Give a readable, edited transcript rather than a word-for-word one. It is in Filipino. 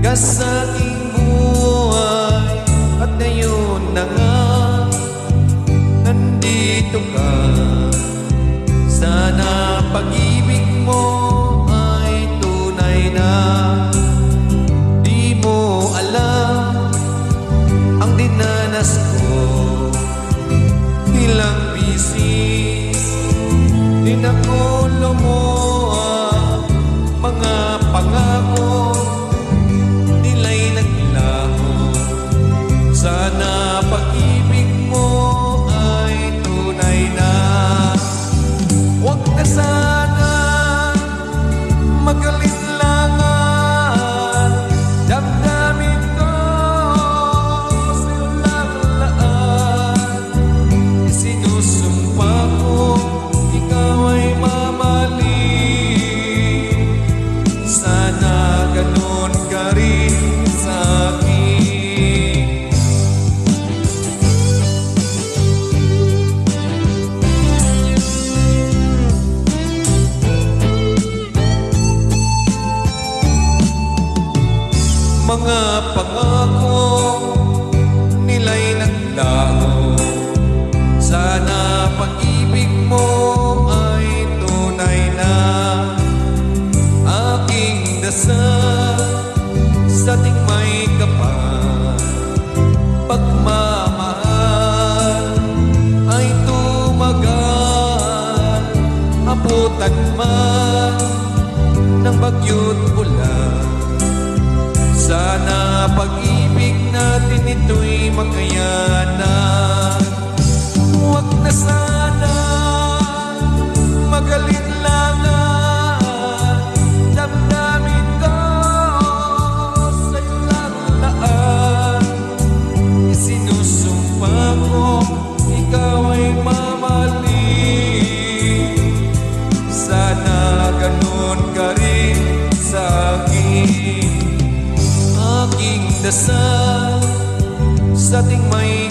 ka sa aking buhay. At ngayon na nga, nandito ka. Sana pag-ibig mo ay tunay na. Di mo alam ang dinanas ko. Ilang bisis din ako lumuha. Mga pangako nila'y naglaho. Sana pag-ibig mo ay tunay na. Huwag na sana magalinlangan. Damdamin ko sa'yo lang laan. Isinusumpa ko ikaw ay mamahalin. Sana ganun ka rin sa'kin. Mga pangako nila'y naglaho. Sana pag-ibig mo ay tunay na. Aking dasal sa ating may kapal, pagmamahal ay tumagal. Abutan man ng bagyo't ulan, sana pag-ibig natin ito'y makayanan. Huwag na sana magalinlangan. Damdamin ko sa'yo lang laan. Isinusumpa ko ikaw ay mamahalin. Sana ganun ka rin sa'kin. Aking dasal sa ating may